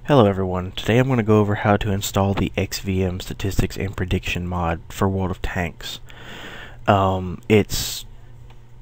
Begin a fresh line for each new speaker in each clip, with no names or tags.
Hello everyone, today I'm going to go over how to install the XVM Statistics and Prediction mod for World of Tanks. It's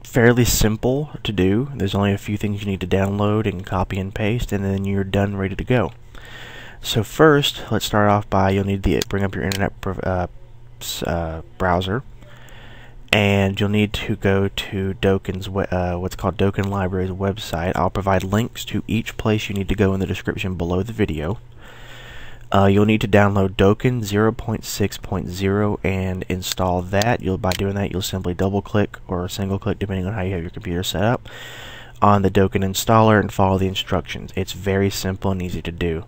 fairly simple to do. There's only a few things you need to download and copy and paste, and then you're done, ready to go. So first, let's start off by you'll need to bring up your internet browser, and you'll need to go to Doken's what's called Doken Library's website. I'll provide links to each place you need to go in the description below the video. You'll need to download Doken 0.6.0 and install that. By doing that, you'll simply double-click or single-click, depending on how you have your computer set up, on the Doken installer and follow the instructions. It's very simple and easy to do.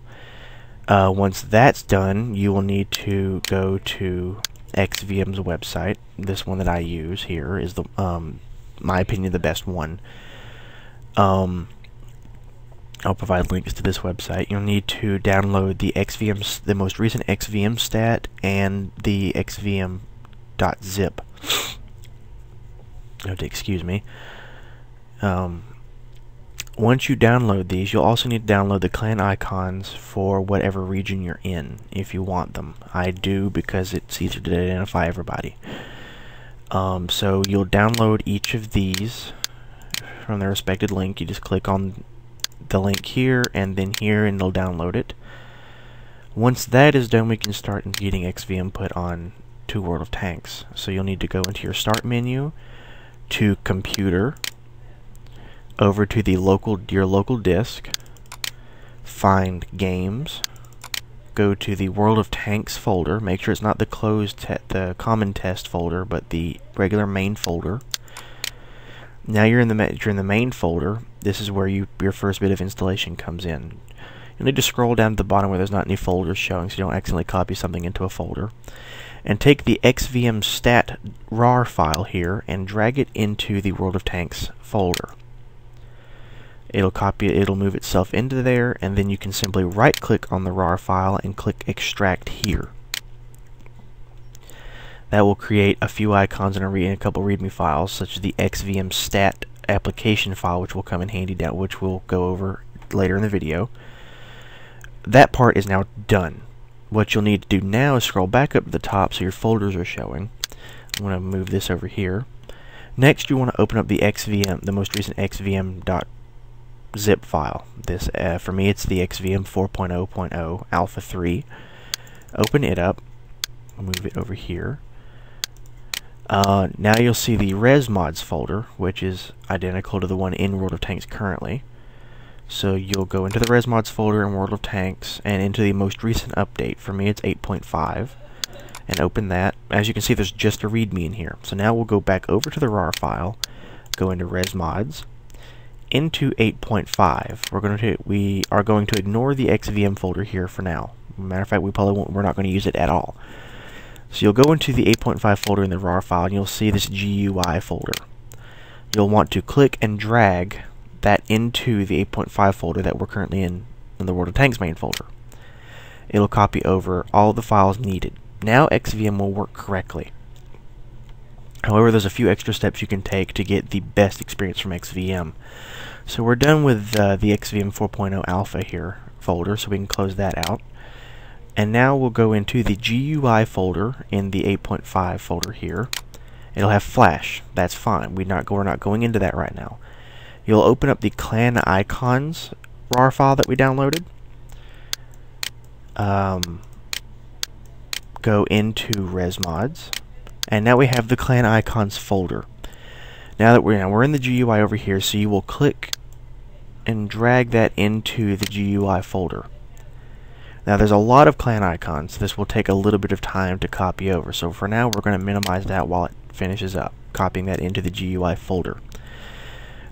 Once that's done, you will need to go to XVM's website. This one that I use here is the, my opinion, the best one. I'll provide links to this website. You'll need to download the the most recent XVM stat and the XVM.zip. Excuse me. Once you download these, you'll also need to download the clan icons for whatever region you're in, if you want them. I do because it's easier to identify everybody. So you'll download each of these from their respected link. You just click on the link here and then here, and it'll download it. Once that is done, we can start getting XVM put on to World of Tanks. So you'll need to go into your Start menu, to Computer, over to the your local disk, find Games, go to the World of Tanks folder. Make sure it's not the the common test folder, but the regular main folder. Now you're in the main folder. This is where your first bit of installation comes in. You'll need to scroll down to the bottom where there's not any folders showing, so you don't accidentally copy something into a folder. And take the XVM stat RAR file here and drag it into the World of Tanks folder. It'll move itself into there, and then you can simply right-click on the RAR file and click Extract here. That will create a few icons and a couple README files, such as the XVM stat application file, which will come in handy down, which we'll go over later in the video. That part is now done. What you'll need to do now is scroll back up to the top so your folders are showing. I'm going to move this over here. Next, you want to open up the XVM, the most recent XVM.zip file. This, for me, it's the XVM 4.0.0 Alpha 3. Open it up. I'll move it over here. Now you'll see the ResMods folder, which is identical to the one in World of Tanks currently. So you'll go into the ResMods folder in World of Tanks and into the most recent update. For me, it's 8.5. And open that. As you can see, there's just a README in here. So now we'll go back over to the RAR file, go into ResMods, into 8.5. We are going to ignore the XVM folder here for now. Matter of fact, we're not going to use it at all. So you'll go into the 8.5 folder in the RAR file, and you'll see this GUI folder. You'll want to click and drag that into the 8.5 folder that we're currently in the World of Tanks main folder. It'll copy over all the files needed. Now XVM will work correctly. However, there's a few extra steps you can take to get the best experience from XVM. So we're done with the XVM 4.0 Alpha here folder, so we can close that out. And now we'll go into the GUI folder in the 8.5 folder here. It'll have Flash. That's fine. We're not going into that right now. You'll open up the clan icons RAR file that we downloaded. Go into ResMods, and now we have the clan icons folder. Now that we're in the GUI over here, so you will click and drag that into the GUI folder. Now there's a lot of clan icons. This will take a little bit of time to copy over. So for now, we're going to minimize that while it finishes up, copying that into the GUI folder.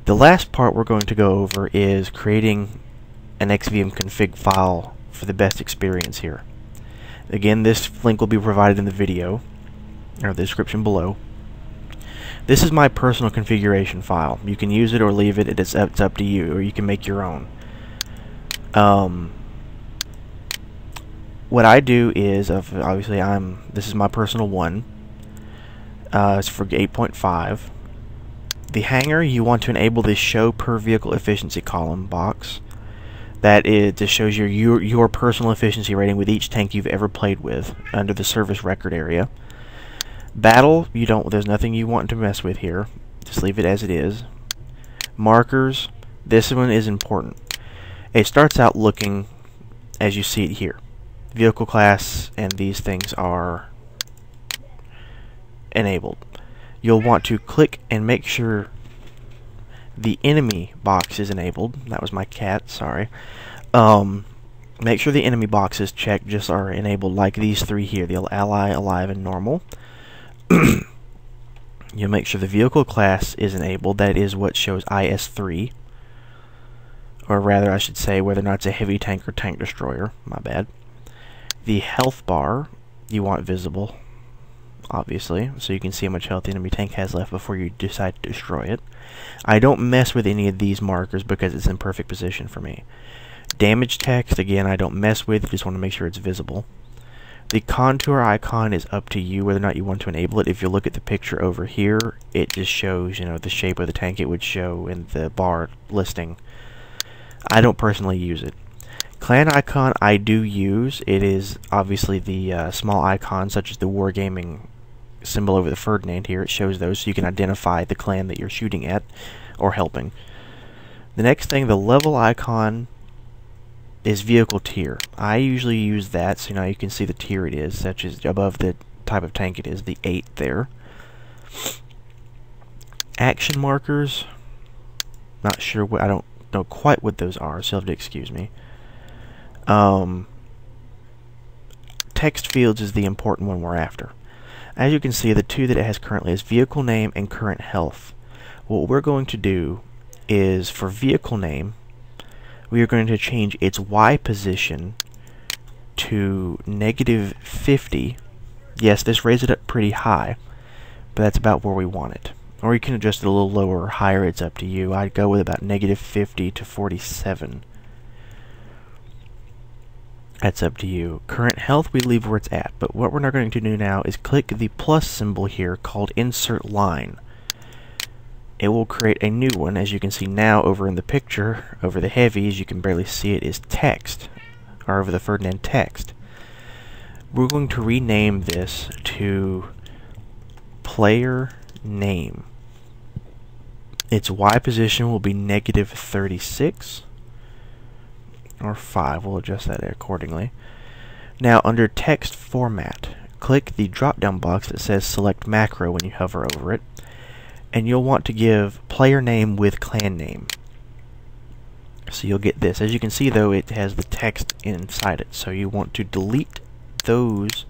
The last part we're going to go over is creating an XVM config file for the best experience here. Again, this link will be provided in the video, or the description below. This is my personal configuration file. You can use it or leave it. It's up to you, or you can make your own. What I do is, obviously, this is my personal one. It's for 8.5. The hangar, you want to enable the Show Per Vehicle Efficiency column box. That just shows your personal efficiency rating with each tank you've ever played with under the service record area. Battle, there's nothing you want to mess with here. Just leave it as it is. Markers, this one is important. It starts out looking as you see it here. Vehicle class and these things are enabled. You'll want to click and make sure the enemy box is enabled. That was my cat, sorry. Make sure the enemy boxes checked just are enabled, like these three here, the ally, alive, and normal. You'll make sure the vehicle class is enabled. That is what shows IS-3. Or rather, I should say, whether or not it's a heavy tank or tank destroyer. My bad. The health bar, you want visible, obviously, so you can see how much health the enemy tank has left before you decide to destroy it. I don't mess with any of these markers because it's in perfect position for me. Damage text, again, I don't mess with, just want to make sure it's visible. The contour icon is up to you whether or not you want to enable it. If you look at the picture over here, it just shows, the shape of the tank it would show in the bar listing. I don't personally use it. Clan icon I do use. It is obviously the small icons such as the wargaming symbol over the Ferdinand here. It shows those so you can identify the clan that you're shooting at or helping. The next thing, the level icon is vehicle tier. I usually use that so now you can see the tier it is, such as above the type of tank it is, the 8 there. Action markers, not sure what, I don't know quite what those are, so you'll have to excuse me. Text fields is the important one we're after. As you can see, the two that it has currently is vehicle name and current health. What we're going to do is, for vehicle name, we are going to change its Y position to -50. Yes, this raises it up pretty high, but that's about where we want it. Or you can adjust it a little lower or higher, it's up to you. I'd go with about -50 to 47. That's up to you. Current health, we leave where it's at, but what we're not going to do now is click the plus symbol here called Insert Line. It will create a new one. As you can see now over in the picture, over the heavies, you can barely see it, is text, or over the Ferdinand text. We're going to rename this to player name. Its Y position will be -36 or 5. We'll adjust that accordingly. Now under text format, click the drop down box that says select macro when you hover over it, and you'll want to give player name with clan name. So you'll get this. As you can see though, it has the text inside it, so you want to delete those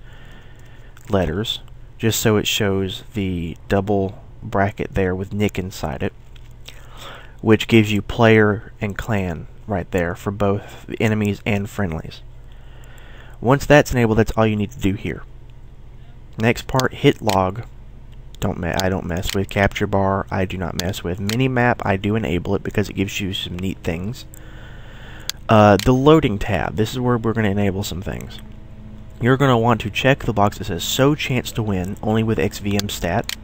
letters just so it shows the double bracket there with Nick inside it, which gives you player and clan right there for both the enemies and friendlies. Once that's enabled, that's all you need to do here. Next part, hit log. I don't mess with. Capture bar, I do not mess with. Minimap, I do enable it because it gives you some neat things. The loading tab, this is where we're going to enable some things. You're going to want to check the box that says show chance to win only with XVM stat.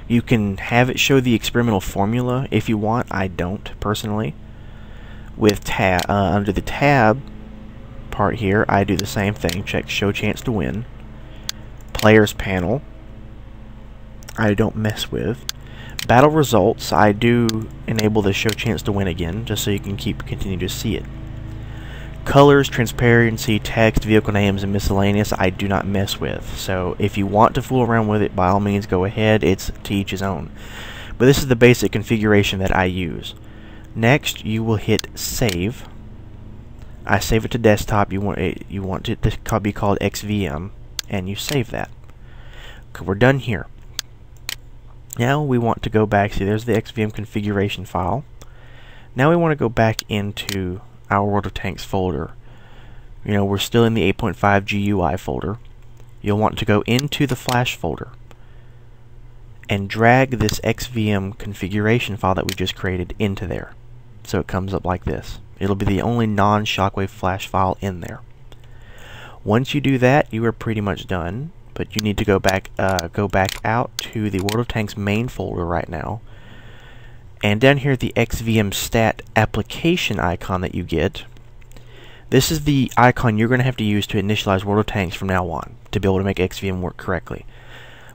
You can have it show the experimental formula if you want. I don't personally. With under the tab part here, I do the same thing. Check show chance to win. Players panel, I don't mess with. Battle results, I do enable the show chance to win again, just so you can continue to see it. Colors, transparency, text, vehicle names, and miscellaneous, I do not mess with. So if you want to fool around with it, by all means go ahead. It's to each his own. But this is the basic configuration that I use. Next, you will hit save. I save it to desktop. You want it to be called XVM, and you save that. Okay, we're done here. Now we want to go back. See, there's the XVM configuration file. Now we want to go back into our World of Tanks folder. We're still in the 8.5 GUI folder. You'll want to go into the Flash folder and drag this XVM configuration file that we just created into there. So it comes up like this. It'll be the only non-Shockwave Flash file in there. Once you do that, you are pretty much done. But you need to go back out to the World of Tanks main folder right now. And down here at the XVM stat application icon that you get, This is the icon you're going to have to use to initialize World of Tanks from now on to be able to make XVM work correctly.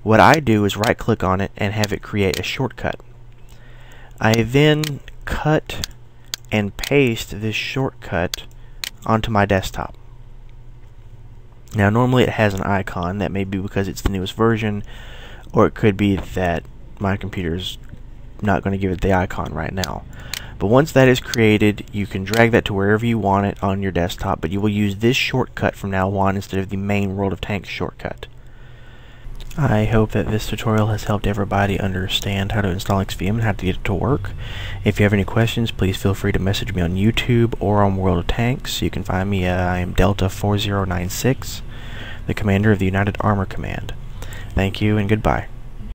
What I do is right click on it and have it create a shortcut. I then cut and paste this shortcut onto my desktop. Now normally it has an icon. That may be because it's the newest version, or it could be that my computer's not going to give it the icon right now. But once that is created, you can drag that to wherever you want it on your desktop, but you will use this shortcut from now on instead of the main World of Tanks shortcut. I hope that this tutorial has helped everybody understand how to install XVM and how to get it to work. If you have any questions, please feel free to message me on YouTube or on World of Tanks. You can find me, I am Delta4096, the commander of the United Armor Command. Thank you and goodbye.